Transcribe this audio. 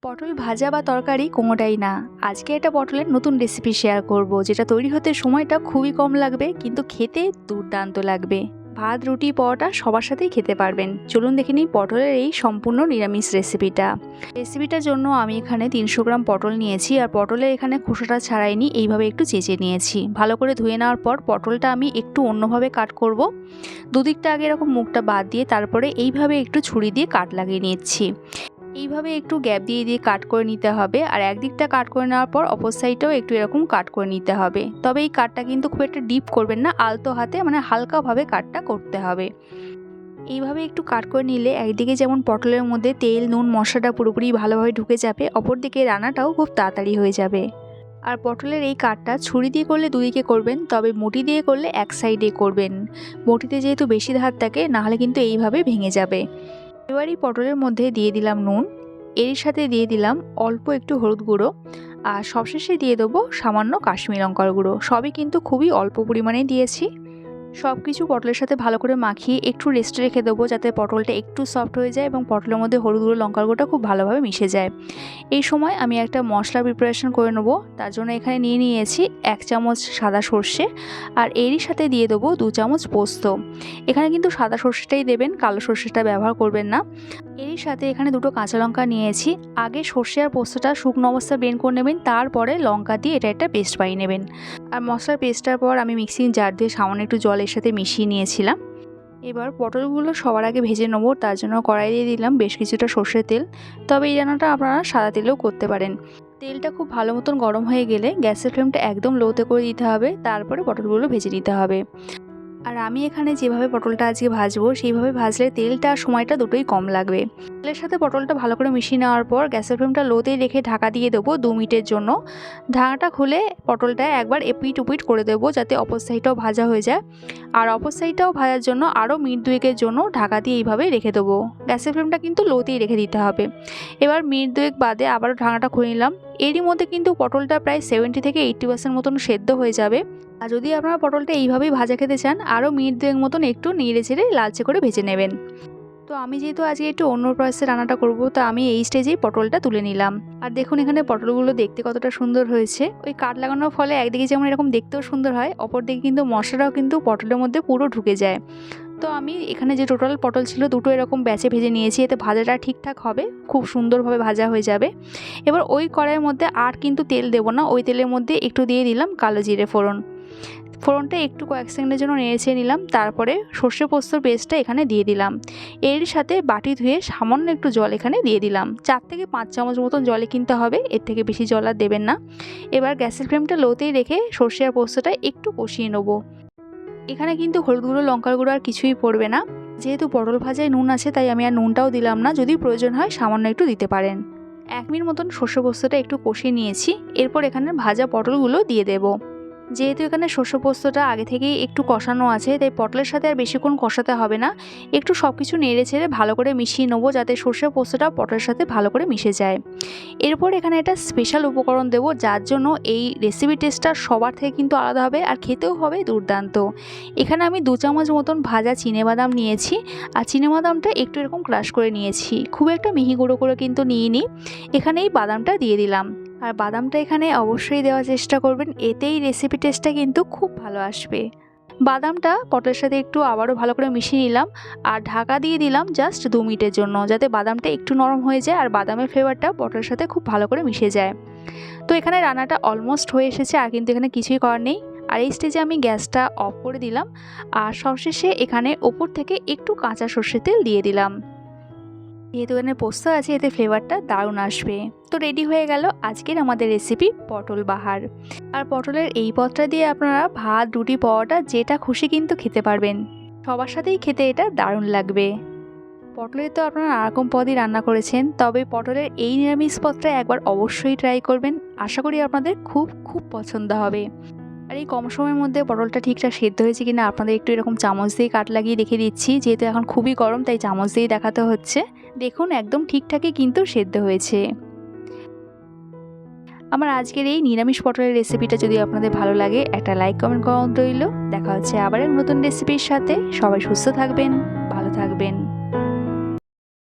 পটল ভাজা বা তরকারি কোনোটাই না। আজকে একটা পটলের নতুন রেসিপি শেয়ার করব, যেটা তৈরি হতে সময়টা খুবই কম লাগবে কিন্তু খেতে দুর্দান্ত লাগবে। ভাত, রুটি, পরোটা সবার সাথেই খেতে পারবেন। চলুন দেখে নিই পটলের এই সম্পূর্ণ নিরামিষ রেসিপিটার জন্য আমি এখানে 300 গ্রাম পটল নিয়েছি। আর পটলের এখানে খোসাটা ছাড়াইনি, এইভাবে একটু চেঁচে নিয়েছি। ভালো করে ধুয়ে নেওয়ার পর পটলটা আমি একটু অন্যভাবে কাট করব। দুদিকটা আগে এরকম মুখটা বাদ দিয়ে তারপরে এইভাবে একটু ছুরি দিয়ে কাট লাগিয়ে নিচ্ছি। এইভাবে একটু গ্যাপ দিয়ে দিয়ে কাট করে নিতে হবে। আর একদিকটা কাট করে নেওয়ার পর অপর সাইডটাও একটু এরকম কাট করে নিতে হবে। তবে এই কাটটা কিন্তু খুব একটা ডিপ করবেন না, আলতো হাতে মানে হালকাভাবে কাটটা করতে হবে। এইভাবে একটু কাট করে নিলে একদিকে যেমন পটলের মধ্যে তেল, নুন, মশলাটা পুরোপুরি ভালোভাবে ঢুকে যাবে, অপরদিকে রান্নাটাও খুব তাড়াতাড়ি হয়ে যাবে। আর পটলের এই কাটটা ছুরি দিয়ে করলে দুদিকে করবেন, তবে মুঠি দিয়ে করলে এক সাইডে করবেন। মুঠিতে যেহেতু বেশি ধার থাকে, নাহলে কিন্তু এইভাবে ভেঙে যাবে। এবারই পটলের মধ্যে দিয়ে দিলাম নুন, এর সাথে দিয়ে দিলাম অল্প একটু হলুদ গুঁড়ো, আর সবশেষে দিয়ে দেবো সামান্য কাশ্মীরি লঙ্কার গুঁড়ো। সবই কিন্তু খুবই অল্প পরিমাণে দিয়েছি। সব কিছু পটলের সাথে ভালো করে মাখিয়ে একটু রেস্টে রেখে দেবো, যাতে পটলটা একটু সফট হয়ে যায় এবং পটলের মধ্যে হলুদ গুঁড়ো, লঙ্কার গুঁড়োটা খুব ভালোভাবে মিশে যায়। এই সময় আমি একটা মশলা প্রিপারেশন করে নেবো। তার জন্য এখানে নিয়েছি 1 চামচ সাদা সর্ষে, আর এরই সাথে দিয়ে দেবো 2 চামচ পোস্ত। এখানে কিন্তু সাদা সর্ষেটাই দেবেন, কালো সর্ষেটা ব্যবহার করবেন না। এরই সাথে এখানে 2টো কাঁচা লঙ্কা নিয়েছি। আগে সর্ষে আর পোস্তটা শুকনো অবস্থা ব্লেন্ড করে নেবেন, তারপরে লঙ্কা দিয়ে এটা একটা পেস্ট বানিয়ে নেবেন। আর মশলার পেস্টটার পর আমি মিক্সিং জার দিয়ে সামান্য একটু জলের সাথে মিশিয়ে নিয়েছিলাম। এবার পটলগুলো সবার আগে ভেজে নেবো। তার জন্য কড়াই দিয়ে দিলাম বেশ কিছুটা সর্ষের তেল। তবে এই রান্নাটা আপনারা সাদা তেলেও করতে পারেন। তেলটা খুব ভালো মতন গরম হয়ে গেলে গ্যাসের ফ্লেমটা একদম লোতে করে দিতে হবে, তারপরে পটলগুলো ভেজে নিতে হবে। আর আমি এখানে যেভাবে পটলটা আজকে ভাজবো সেইভাবে ভাজলে তেলটা আর সময়টা দুটোই কম লাগবে। তেলের সাথে পটলটা ভালো করে মিশিয়ে নেওয়ার পর গ্যাসের ফ্লেমটা লোতেই রেখে ঢাকা দিয়ে দেবো 2 মিনিটের জন্য। ঢাকাটা খুলে পটলটা একবার এপিট উপিট করে দেবো, যাতে অপর সাইডটাও ভাজা হয়ে যায়। আর অপর সাইডটাও ভাজার জন্য আরও মিনিট 2 জন্য ঢাকা দিয়ে এইভাবে রেখে দেবো। গ্যাসের ফ্লেমটা কিন্তু লোতেই রেখে দিতে হবে। এবার মিনিট 2 বাদে আবারও ঢাকাটা খুলে নিলাম। এরই মধ্যে কিন্তু পটলটা প্রায় 70 থেকে 80% মতন সেদ্ধ হয়ে যাবে। আর যদি আপনারা পটলটা এইভাবেই ভাজা খেতে চান, আরও মিনিট 2 মতন একটু নেড়ে চেড়ে লালচে করে ভেজে নেবেন। তো আমি যেহেতু আজকে একটু অন্য প্রসেসে রান্নাটা করব, তো আমি এই স্টেজেই পটলটা তুলে নিলাম। আর দেখুন এখানে পটলগুলো দেখতে কতটা সুন্দর হয়েছে। ওই কাট লাগানোর ফলে একদিকে যেমন এরকম দেখতেও সুন্দর হয়, অপরদিকে কিন্তু মশলাটাও কিন্তু পটলের মধ্যে পুরো ঢুকে যায়। তো আমি এখানে যে টোটাল পটল ছিল 2টো এরকম ব্যাচে ভেজে নিয়েছি, এতে ভাজাটা ঠিকঠাক হবে, খুব সুন্দরভাবে ভাজা হয়ে যাবে। এবার ওই কড়াইয়ের মধ্যে আর কিন্তু তেল দেবো না, ওই তেলের মধ্যে একটু দিয়ে দিলাম কালো জিরে ফোড়ন। ফোড়নটা একটু কয়েক সেকেন্ডের জন্য নেড়ে নিলাম। তারপরে সর্ষে পোস্তর পেস্টটা এখানে দিয়ে দিলাম। এর সাথে বাটি ধুয়ে সামান্য একটু জল এখানে দিয়ে দিলাম। 4 থেকে 5 চামচ মতন জলে কিনতে হবে, এর থেকে বেশি জল আর দেবেন না। এবার গ্যাসের ফ্লেমটা লোতেই রেখে সর্ষে আর পোস্তটা একটু কষিয়ে নেবো। এখানে কিন্তু হলুদ গুঁড়ো, লঙ্কার গুঁড়ো আর কিছুই পড়বে না। যেহেতু পটল ভাজায় নুন আছে, তাই আমি আর নুনটাও দিলাম না। যদি প্রয়োজন হয় সামান্য একটু দিতে পারেন। 1 মিনিট মতন সর্ষে পোস্তটা একটু কষিয়ে নিয়েছি। এরপর এখানে ভাজা পটলগুলো দিয়ে দেবো। যেহেতু এখানে সর্ষে পোস্তটা আগে থেকেই একটু কষানো আছে, তাই পটলের সাথে আর বেশিক্ষণ কষাতে হবে না। একটু সব কিছু নেড়ে ছেড়ে ভালো করে মিশিয়ে নেবো, যাতে সর্ষে পোস্তটা পটলের সাথে ভালো করে মিশে যায়। এরপর এখানে একটা স্পেশাল উপকরণ দেবো, যার জন্য এই রেসিপি টেস্টটা সবার থেকে কিন্তু আলাদা হবে আর খেতেও হবে দুর্দান্ত। এখানে আমি 2 চামচ মতন ভাজা চিনেবাদাম নিয়েছি। আর চিনেবাদামটা একটু এরকম ক্রাশ করে নিয়েছি, খুব একটা মিহি গুঁড়ো করে কিন্তু নিইনি। এখানে এই বাদামটা দিয়ে দিলাম। আর বাদামটা এখানে অবশ্যই দেওয়ার চেষ্টা করবেন, এতেই রেসিপি টেস্টটা কিন্তু খুব ভালো আসবে। বাদামটা পটলের সাথে একটু আবারও ভালো করে মিশিয়ে নিলাম। আর ঢাকা দিয়ে দিলাম জাস্ট 2 মিনিটের জন্য, যাতে বাদামটা একটু নরম হয়ে যায় আর বাদামের ফ্লেভারটা পটলের সাথে খুব ভালো করে মিশে যায়। তো এখানে রান্নাটা অলমোস্ট হয়ে এসেছে, আর কিন্তু এখানে কিছুই করার নেই। আর এই স্টেজে আমি গ্যাসটা অফ করে দিলাম। আর সবশেষে এখানে ওপর থেকে একটু কাঁচা সর্ষের তেল দিয়ে দিলাম। যেহেতু এখানে পোস্ত আছে, এতে ফ্লেভারটা দারুণ আসবে। তো রেডি হয়ে গেল আজকের আমাদের রেসিপি পটল বাহার। আর পটলের এই পদটা দিয়ে আপনারা ভাত, রুটি, পরোটা যেটা খুশি কিন্তু খেতে পারবেন। সবার সাথেই খেতে এটা দারুণ লাগবে। পটলের তো আপনারা নানারকম পদই রান্না করেছেন, তবে পটলের এই নিরামিষ পদটা একবার অবশ্যই ট্রাই করবেন। আশা করি আপনাদের খুব খুব পছন্দ হবে। আর এই কম সময়ের মধ্যে পটলটা ঠিকঠাক সেদ্ধ হয়েছে কিনা আপনাদের একটু এরকম চামচ দিয়ে কাট লাগিয়ে দেখে দিচ্ছি। যেহেতু এখন খুবই গরম, তাই চামচ দিয়েই দেখাতে হচ্ছে। দেখুন একদম ঠিকঠাকই কিন্তু সেদ্ধ হয়েছে। আমার আজকের এই নিরামিষ পটলের রেসিপিটা যদি আপনাদের ভালো লাগে, একটা লাইক কমেন্ট করা রইল। দেখা হচ্ছে আবার এক নতুন রেসিপির সাথে। সবাই সুস্থ থাকবেন, ভালো থাকবেন।